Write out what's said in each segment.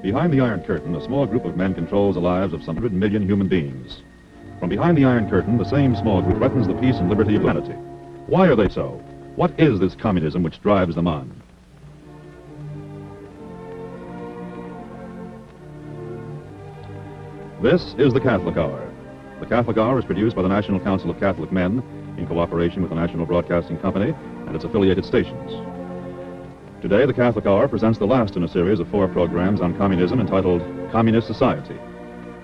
Behind the Iron Curtain, a small group of men controls the lives of some 100 million human beings. From behind the Iron Curtain, the same small group threatens the peace and liberty of humanity. Why are they so? What is this communism which drives them on? This is the Catholic Hour. The Catholic Hour is produced by the National Council of Catholic Men in cooperation with the National Broadcasting Company and its affiliated stations. Today, the Catholic Hour presents the last in a series of 4 programs on communism entitled Communist Society.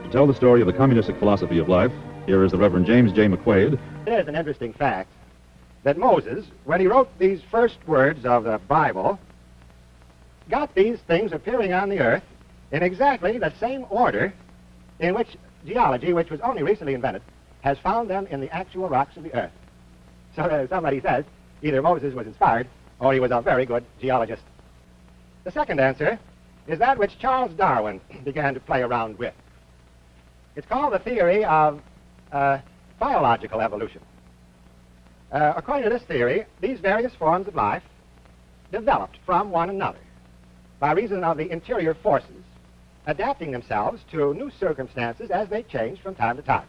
To tell the story of the communistic philosophy of life, here is the Reverend James J. McQuaid. It is an interesting fact that Moses, when he wrote these first words of the Bible, got these things appearing on the earth in exactly the same order in which geology, which was only recently invented, has found them in the actual rocks of the earth. So as somebody says, either Moses was inspired or he was a very good geologist. The second answer is that which Charles Darwin began to play around with. It's called the theory of biological evolution. According to this theory, these various forms of life developed from one another by reason of the interior forces adapting themselves to new circumstances as they change from time to time.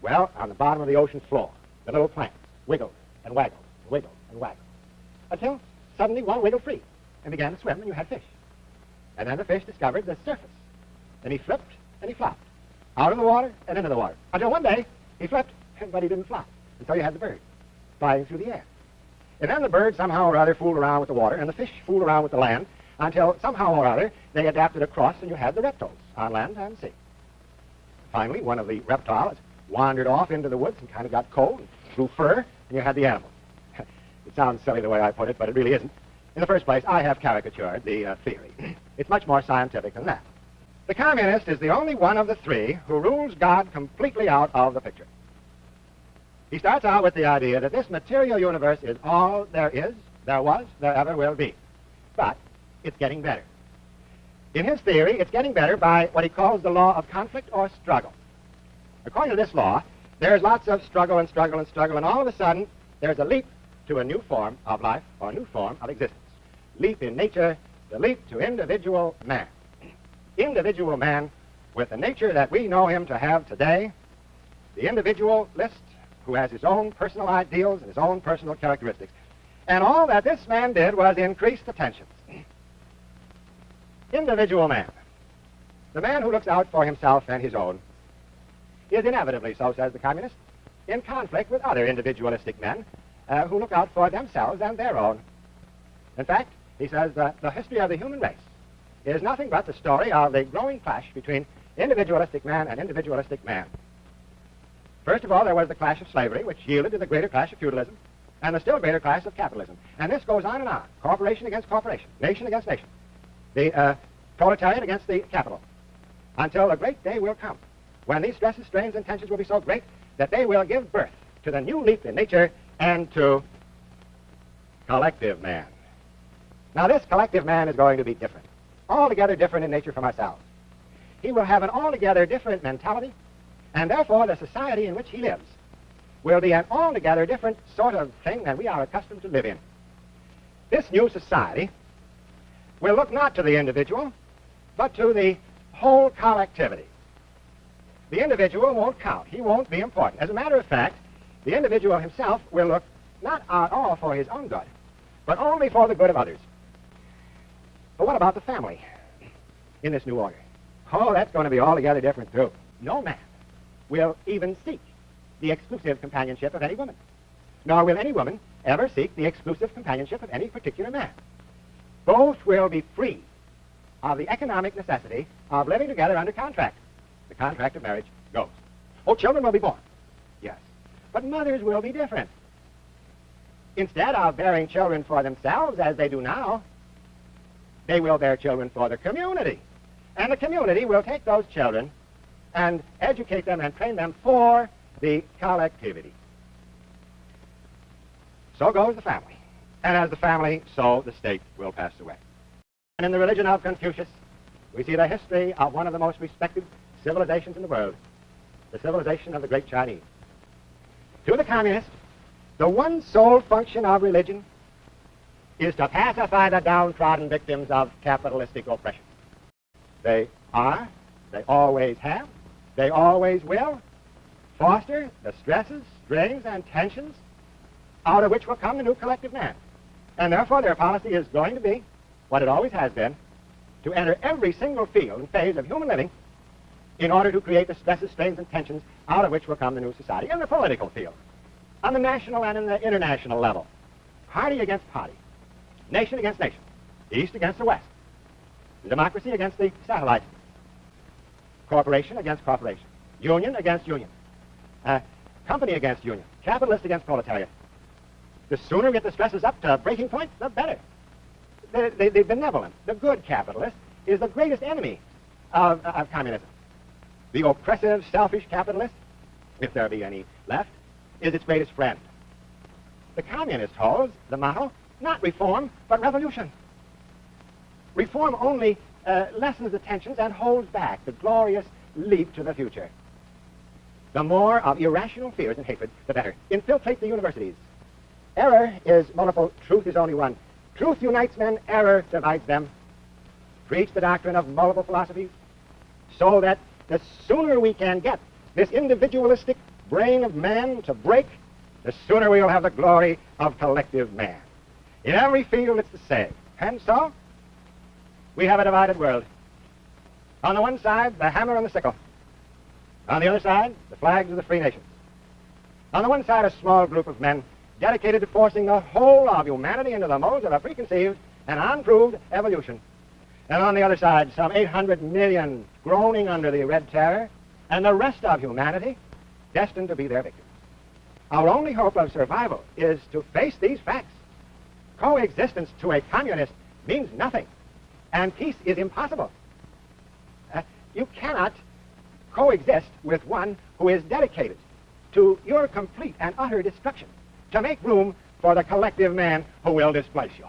Well, on the bottom of the ocean floor, the little plants wiggled and waggled and wiggled and waggled until suddenly one wiggled free and began to swim, and you had fish. And then the fish discovered the surface. Then he flipped and he flopped out of the water and into the water until one day he flipped, but he didn't flop. And so you had the bird flying through the air. And then the bird somehow or other fooled around with the water, and the fish fooled around with the land, until somehow or other they adapted across, and you had the reptiles on land and sea. Finally, one of the reptiles wandered off into the woods and kind of got cold and grew fur, and you had the animals. It sounds silly the way I put it, but it really isn't. In the first place, I have caricatured the theory. It's much more scientific than that. The communist is the only one of the 3 who rules God completely out of the picture. He starts out with the idea that this material universe is all there is, there was, there ever will be. But it's getting better. In his theory, it's getting better by what he calls the law of conflict or struggle. According to this law, there's lots of struggle and struggle and struggle, and all of a sudden, there's a leap to a new form of life or a new form of existence. Leap in nature, the leap to individual man. Individual man with the nature that we know him to have today, the individualist who has his own personal ideals and his own personal characteristics. And all that this man did was increase the tensions. Individual man, the man who looks out for himself and his own, is inevitably, so says the communist, in conflict with other individualistic men who look out for themselves and their own. In fact, he says that the history of the human race is nothing but the story of the growing clash between individualistic man and individualistic man. First of all, there was the clash of slavery, which yielded to the greater clash of feudalism, and the still greater clash of capitalism. And this goes on and on, corporation against corporation, nation against nation, the proletariat against the capital, until a great day will come when these stresses, strains, and tensions will be so great that they will give birth to the new leap in nature and to collective man. Now, this collective man is going to be different, altogether different in nature from ourselves. He will have an altogether different mentality, and therefore the society in which he lives will be an altogether different sort of thing than we are accustomed to live in. This new society will look not to the individual, but to the whole collectivity. The individual won't count. He won't be important. As a matter of fact, the individual himself will look not at all for his own good, but only for the good of others. But what about the family in this new order? Oh, that's going to be altogether different, too. No man will even seek the exclusive companionship of any woman, nor will any woman ever seek the exclusive companionship of any particular man. Both will be free of the economic necessity of living together under contract. The contract of marriage goes. Oh, children will be born. Yes. But mothers will be different. Instead of bearing children for themselves as they do now, they will bear children for the community. And the community will take those children and educate them and train them for the collectivity. So goes the family. And as the family, so the state will pass away. And in the religion of Confucius, we see the history of one of the most respected civilizations in the world, the civilization of the great Chinese. To the communist, the one sole function of religion is to pacify the downtrodden victims of capitalistic oppression. They are, they always have, they always will foster the stresses, strains, and tensions out of which will come the new collective man. And therefore their policy is going to be, what it always has been, to enter every single field and phase of human living in order to create the stresses, strains, and tensions out of which will come the new society. In the political field, on the national and in the international level, party against party, nation against nation, East against the West, democracy against the satellite, corporation against corporation, union against union, company against union, capitalist against proletariat. The sooner we get the stresses up to breaking point, the better. The benevolent, the good capitalist is the greatest enemy of communism. The oppressive, selfish capitalist, if there be any left, is its greatest friend. The communist holds the motto, not reform, but revolution. Reform only lessens the tensions and holds back the glorious leap to the future. The more of irrational fears and hatred, the better. Infiltrate the universities. Error is multiple, truth is only one. Truth unites men, error divides them. Preach the doctrine of multiple philosophies so that the sooner we can get this individualistic brain of man to break, the sooner we will have the glory of collective man. In every field it's the same. And so, we have a divided world. On the one side, the hammer and the sickle. On the other side, the flags of the free nations. On the one side, a small group of men dedicated to forcing the whole of humanity into the molds of a preconceived and unproved evolution. And on the other side, some 800 million groaning under the Red Terror, and the rest of humanity destined to be their victims. Our only hope of survival is to face these facts. Coexistence to a communist means nothing, and peace is impossible. You cannot coexist with one who is dedicated to your complete and utter destruction, to make room for the collective man who will displace you.